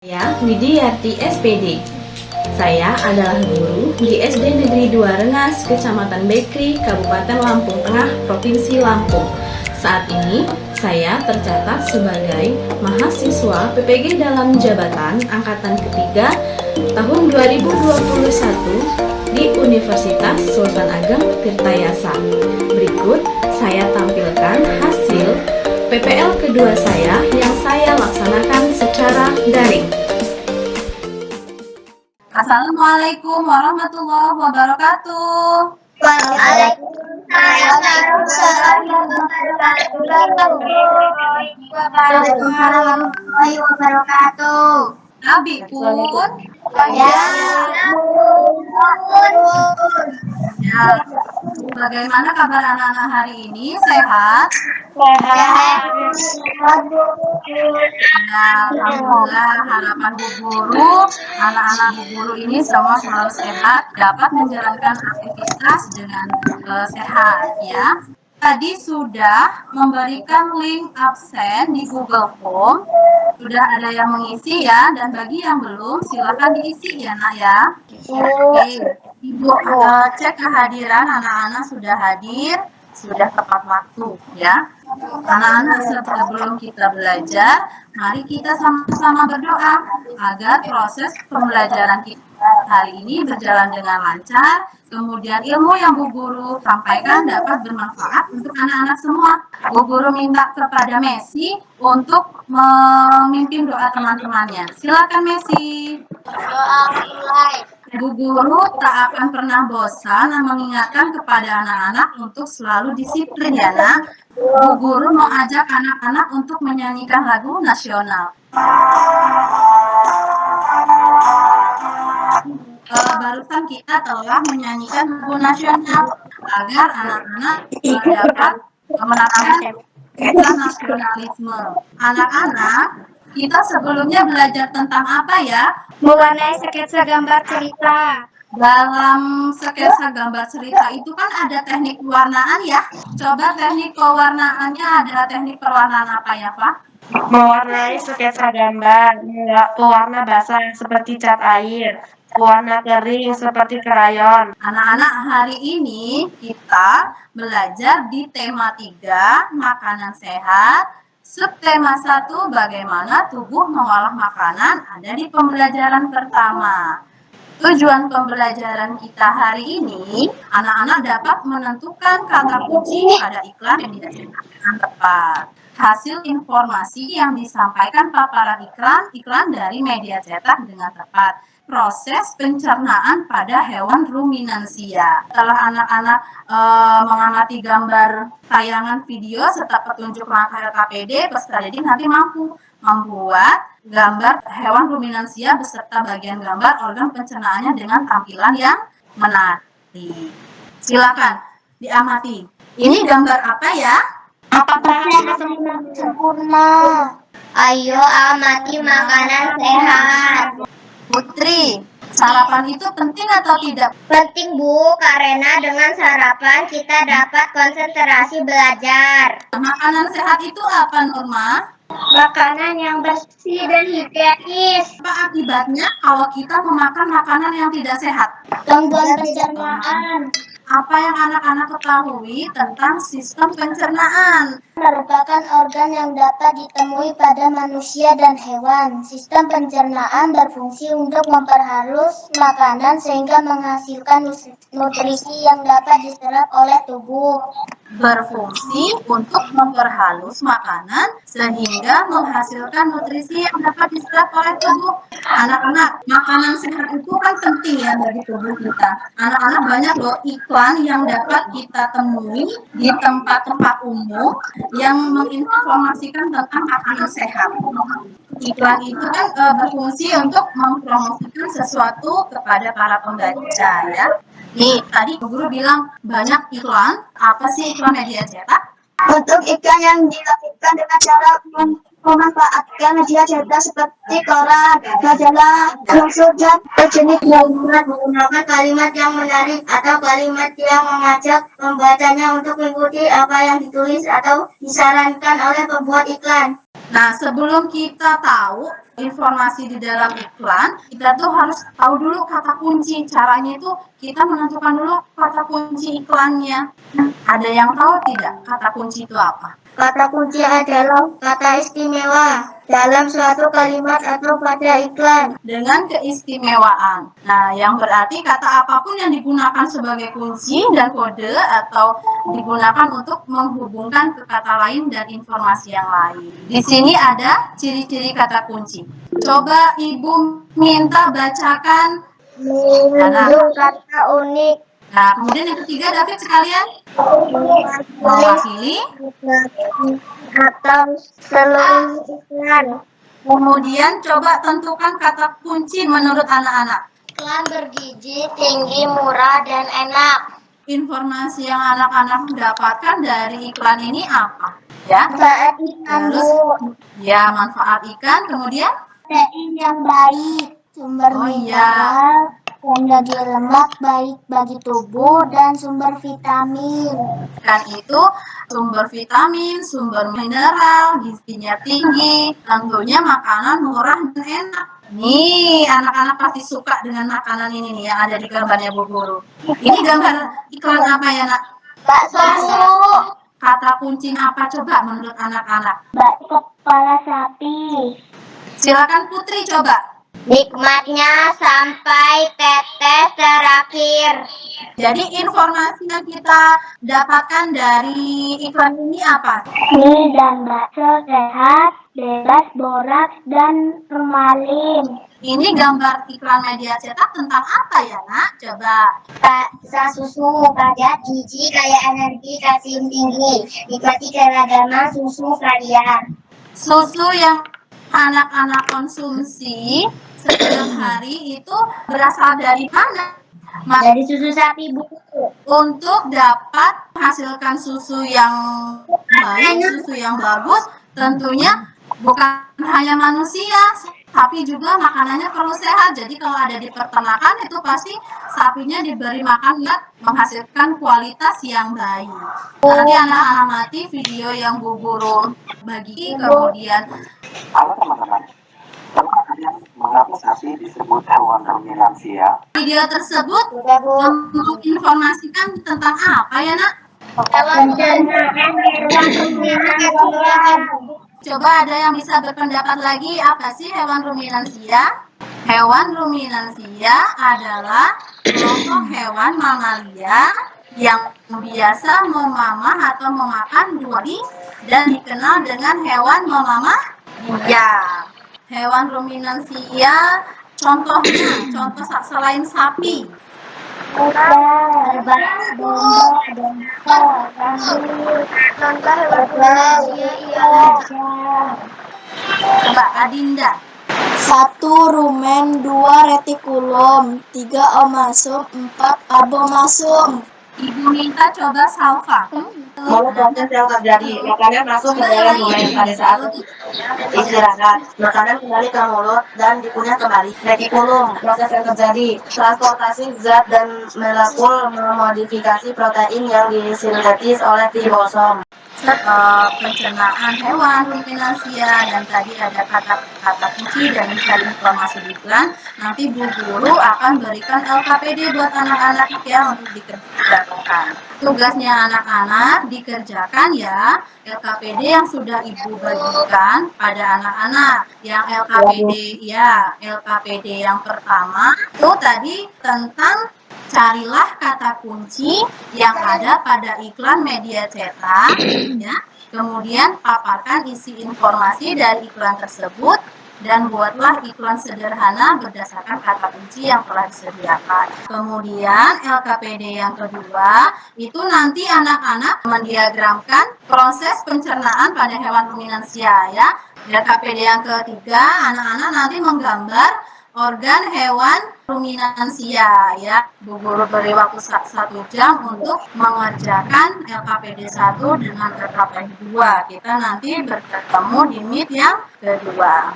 Saya Widiyati SPD. Saya adalah guru di SD Negeri 2 Rengas, Kecamatan Bekri, Kabupaten Lampung Tengah, Provinsi Lampung. Saat ini saya tercatat sebagai mahasiswa PPG dalam jabatan angkatan ketiga tahun 2021 di Universitas Sultan Ageng Tirtayasa. Berikut saya tampilkan hasil PPL kedua saya yang saya laksanakan secara daring. Assalamualaikum warahmatullahi wabarakatuh. Waalaikumsalam warahmatullahi wabarakatuh. Abi pun Ya, ya. Bagaimana kabar anak-anak hari ini? Sehat? Ya, alhamdulillah. Harapan Bu Guru, anak-anak Bu Guru ini semua selalu sehat, dapat menjalankan aktivitas dengan sehat, ya. Tadi sudah memberikan link absen di Google Form. Sudah ada yang mengisi ya, dan bagi yang belum silakan diisi ya nak ya. Oke, Ibu cek kehadiran anak-anak sudah hadir, sudah tepat waktu ya. Anak-anak sebelum kita belajar, mari kita sama-sama berdoa agar proses pembelajaran kita hari ini berjalan dengan lancar. Kemudian ilmu yang Bu Guru sampaikan dapat bermanfaat untuk anak-anak semua. Bu Guru minta kepada Messi untuk memimpin doa teman-temannya. Silakan Messi. doa mulai. Bu Guru tak akan pernah bosan mengingatkan kepada anak-anak untuk selalu disiplin ya nak. Bu Guru mau ajak anak-anak untuk menyanyikan lagu nasional. Barusan kita telah menyanyikan lagu nasional agar anak-anak dapat menanamkan rasa nasionalisme. Anak-anak, kita sebelumnya belajar tentang apa ya? Mewarnai sketsa gambar cerita. Dalam sketsa gambar cerita itu kan ada teknik pewarnaan ya. Coba teknik pewarnaannya ada teknik pewarnaan apa ya Pak? Mewarnai sketsa gambar, pewarna basah seperti cat air, pewarna kering seperti krayon. Anak-anak, hari ini kita belajar di tema 3, makanan sehat. Subtema 1, bagaimana tubuh mengolah makanan, ada di pembelajaran pertama. Tujuan pembelajaran kita hari ini, anak-anak dapat menentukan kata kunci pada iklan media cetak dengan tepat. Hasil informasi yang disampaikan paparan iklan dari media cetak dengan tepat. Proses pencernaan pada hewan ruminansia. Setelah anak-anak mengamati gambar tayangan video serta petunjuk langkah LKPD, peserta didik nanti mampu membuat gambar hewan ruminansia beserta bagian gambar organ pencernaannya dengan tampilan yang menarik. Silakan diamati. Ini gambar apa ya? Apakah sempurna? Ayo amati makanan sehat. Putri, sarapan itu penting atau tidak? Penting Bu, karena dengan sarapan kita dapat konsentrasi belajar. Makanan sehat itu apa, Nurma? Makanan yang bersih dan higienis. Apa akibatnya kalau kita memakan makanan yang tidak sehat? Gangguan pencernaan. Apa yang anak-anak ketahui tentang sistem pencernaan? Merupakan organ yang dapat ditemui pada manusia dan hewan. Sistem pencernaan berfungsi untuk memperhalus makanan sehingga menghasilkan nutrisi yang dapat diserap oleh tubuh. Berfungsi untuk memperhalus makanan sehingga menghasilkan nutrisi yang dapat diserap oleh tubuh. Anak-anak, makanan sehat itu kan penting ya bagi tubuh kita. Anak-anak banyak loh iklan yang dapat kita temui di tempat-tempat umum yang menginformasikan tentang makanan sehat. Iklan itu kan berfungsi untuk mempromosikan sesuatu kepada para pembaca ya. Nih, tadi guru bilang banyak iklan. Apa sih iklan media cetak? Untuk iklan yang dilakukan dengan cara memanfaatkan media cetak seperti koran, majalah, brosur, dan sejenis lainnya menggunakan kalimat yang menarik atau kalimat yang mengajak pembacanya untuk mengikuti apa yang ditulis atau disarankan oleh pembuat iklan. Nah, sebelum kita tahu informasi di dalam iklan, kita tuh harus tahu dulu kata kunci. Caranya itu kita menentukan dulu kata kunci iklannya. Ada yang tahu tidak kata kunci itu apa? Kata kunci adalah kata istimewa dalam suatu kalimat atau pada iklan. Dengan keistimewaan. Nah, yang berarti kata apapun yang digunakan sebagai kunci dan kode atau digunakan untuk menghubungkan ke kata lain dan informasi yang lain. Di sini ada ciri-ciri kata kunci. Coba Ibu minta bacakan. Mengandung kata unik. Nah, kemudian yang ketiga, David sekalian mewakili Atau seluruh iklan. Kemudian coba tentukan kata kunci menurut anak-anak. Iklan bergizi, tinggi, murah, dan enak. Informasi yang anak-anak dapatkan dari iklan ini apa? Ya. Manfaat ikan, Terus, Bu. ya manfaat ikan. Kemudian, Protein yang baik, sumber Oh, iya. mineral, energi lemak baik bagi tubuh, dan sumber vitamin. ikan itu sumber vitamin, sumber mineral, gizinya tinggi, tentunya makanan murah dan enak. Nih, anak-anak pasti suka dengan makanan ini nih yang ada di gambarnya Bu Guru. Ini gambar iklan apa ya, Nak? Bakso, Bu. Kata kuncinya apa coba menurut anak-anak? Bakso kepala sapi. Silakan Putri coba. Nikmatnya sampai tetes terakhir. Jadi informasi yang kita dapatkan dari iklan ini apa? Mie dan bakso sehat, bebas boraks dan formalin. Ini gambar iklan media cetak tentang apa ya, Nak? Coba. Rasa susu padat, gizi, kaya energi, kalsium tinggi. Nikmati keragaman susu kalian. Susu yang anak-anak konsumsi setiap hari itu berasal dari mana? Dari susu sapi, Bu. Untuk dapat menghasilkan susu yang baik, susu yang bagus, tentunya bukan hanya manusia, tapi juga makanannya perlu sehat. Jadi kalau ada di peternakan itu pasti sapinya diberi makan yang menghasilkan kualitas yang baik. Nanti anak-anak mati video yang Bu Guru bagi, kemudian Halo teman-teman, kalau kalian mengapa sapi disebut hewan ruminansia? video tersebut menginformasikan tentang apa ya, Nak? Coba ada yang bisa berpendapat lagi, apa sih hewan ruminansia? Hewan ruminansia adalah kelompok hewan mamalia yang biasa memamah atau memakan duri dan dikenal dengan hewan memamah dia. Hewan ruminansia contohnya, contoh selain sapi. Coba Adinda. 1. Rumen, 2. Retikulum, 3. Omasum, 4. Abomasum. Ibu minta coba Salva. Lalu proses yang terjadi, makanan masuk ke dalam rumen pada saat istirahat, makanan kembali ke mulut dan dikunyah kembali. Retikulum, proses yang terjadi, transportasi zat dan molekul memodifikasi protein yang disintetis oleh ribosom. Pencernaan hewan ruminansia, dan tadi ada kata kunci dan mencari informasi di iklan. Nanti Bu Guru akan berikan LKPD buat anak-anak ya untuk dikerjakan. Tugasnya anak-anak dikerjakan ya LKPD yang sudah Ibu bagikan pada anak-anak. Yang LKPD yang pertama itu tadi tentang carilah kata kunci yang ada pada iklan media cetak, ya. Kemudian paparkan isi informasi dari iklan tersebut dan buatlah iklan sederhana berdasarkan kata kunci yang telah disediakan. Kemudian LKPD yang kedua itu nanti anak-anak mendiagramkan proses pencernaan pada hewan ruminansia ya. LKPD yang ketiga anak-anak nanti menggambar organ hewan ruminansia ya. Bu Guru beri waktu 1 jam untuk mengerjakan LKPD 1 dengan LKPD 2. Kita nanti bertemu di meet yang kedua.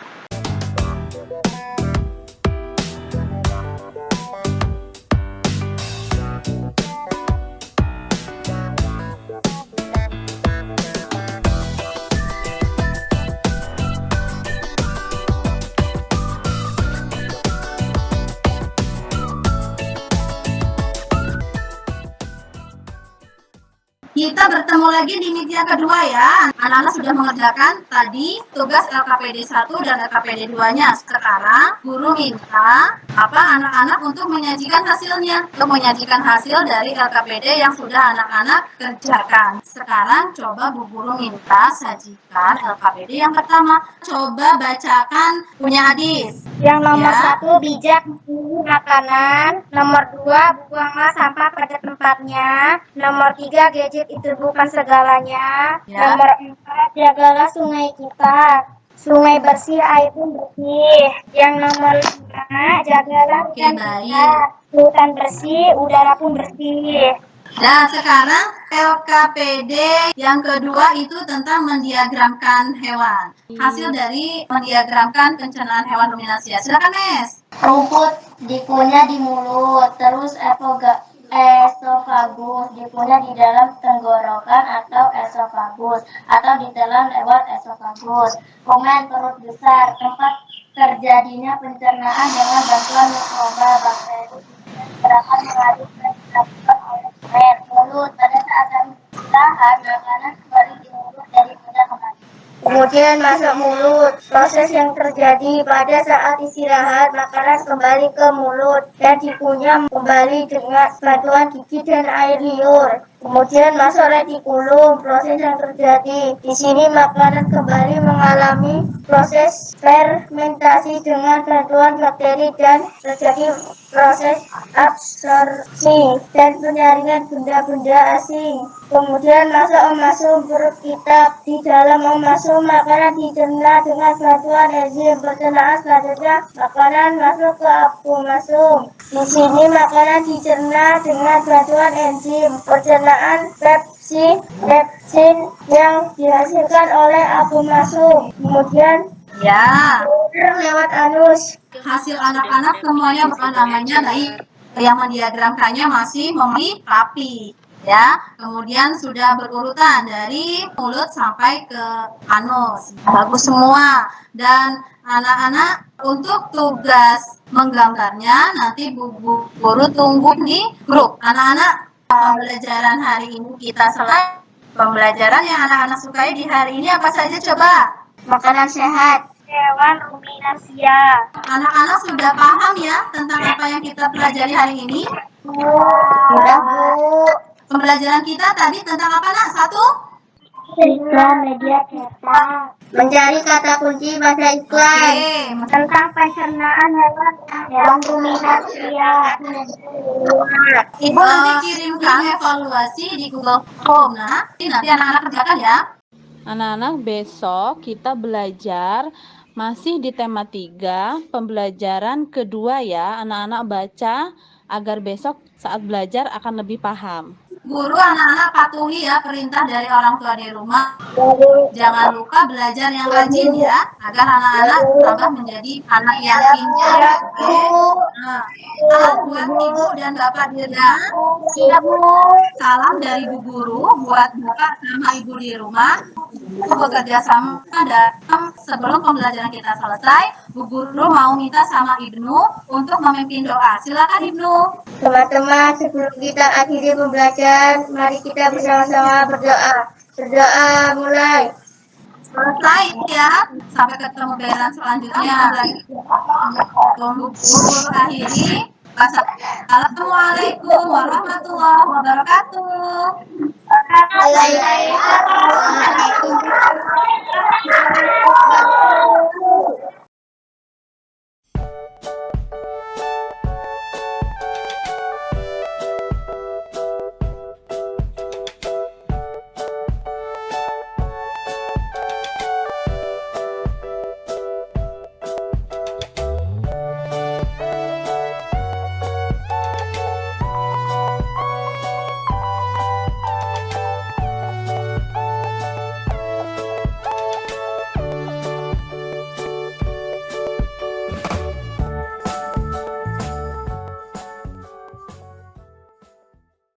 Kita bertemu lagi di meet yang kedua ya. Anak-anak sudah mengerjakan tadi tugas LKPD 1 dan LKPD 2-nya. Sekarang guru minta anak-anak untuk menyajikan hasilnya. Untuk menyajikan hasil dari LKPD yang sudah anak-anak kerjakan. Sekarang coba Bu Guru minta sajikan LKPD yang pertama. Coba bacakan punya Hadis. Yang nomor Ya. 1 bijak memilih makanan, nomor 2 buanglah sampah pada tempatnya, nomor 3 gadget itu bukan segalanya, Ya. nomor 4 jagalah sungai kita. Sungai bersih, air pun bersih. Yang nomor 5 jagalah Oke, hutan baik. kita. Hutan bersih, udara pun bersih. Nah, sekarang LKPD yang kedua itu tentang mendiagramkan hewan. Hasil dari mendiagramkan pencernaan hewan ruminansia. Silakan, Mes. Rumput dikunyah di mulut, terus esofagus dikunyah di dalam tenggorokan atau esofagus, atau ditelan lewat esofagus. Rumen perut besar, tempat terjadinya pencernaan dengan bantuan mikroba, bakteri, gerakan mengalir dan dilakukan oleh rumen. Mulut, pada saat kami istirahat, makanan kembali di mulut daripada kembali. Kemudian masuk mulut. Proses yang terjadi pada saat istirahat, makanan kembali ke mulut dan dikunyah kembali dengan bantuan gigi dan air liur. Kemudian masuk retikulum. Proses yang terjadi di sini, makanan kembali mengalami proses fermentasi dengan bantuan bakteri dan terjadi proses absorpsi dan penyaringan benda-benda asing. Kemudian masuk omasum. Perut kita, di dalam omasum makanan dicerna dengan bantuan enzim pencernaan. Selanjutnya makanan masuk ke apomasum. Di sini makanan dicerna dengan bantuan enzim pencernaan pepsin yang dihasilkan oleh apomasum. Kemudian Ya. lewat anus. Hasil anak-anak semuanya namanya baik. Yang mendiagramkannya masih rapi. Ya, kemudian sudah berurutan dari mulut sampai ke anus. Bagus semua. Dan anak-anak untuk tugas menggambarnya nanti Bu Guru tunggu di grup. Anak-anak, pembelajaran hari ini kita selesai. Pembelajaran yang anak-anak sukai di hari ini apa saja coba? Makanan sehat, hewan ruminansia. Anak-anak sudah paham ya tentang apa yang kita pelajari hari ini? Sudah, Bu. Pembelajaran kita tadi tentang apa, Nak? 1? Iklan media cetak. Mencari kata kunci bahasa iklan. Oke. Tentang pencernaan hewan ruminansia. Ibu nanti kirimkan evaluasi di Google Form. Nah, nanti anak-anak kerjakan ya. Anak-anak, besok kita belajar masih di tema 3, pembelajaran kedua ya. Anak-anak baca agar besok saat belajar akan lebih paham. Guru, anak-anak patuhi ya perintah dari orang tua di rumah. Jangan lupa belajar yang rajin ya, agar anak-anak tambah menjadi anak yang pintar. Oke? Nah, salam buat Ibu dan Bapak di rumah. Salam dari Bu Guru buat Bapak sama Ibu di rumah. Bekerja sama dalam sebelum pembelajaran kita selesai, Bu Guru mau minta sama Ibnu untuk memimpin doa. Silakan Ibnu. Teman-teman, sebelum kita akhiri pembelajaran, mari kita bersama-sama berdoa. Berdoa mulai. Selesai ya. Sampai ketemu beran selanjutnya. Bu Guru akhiri. Assalamualaikum warahmatullahi wabarakatuh. Waalaikumsalam.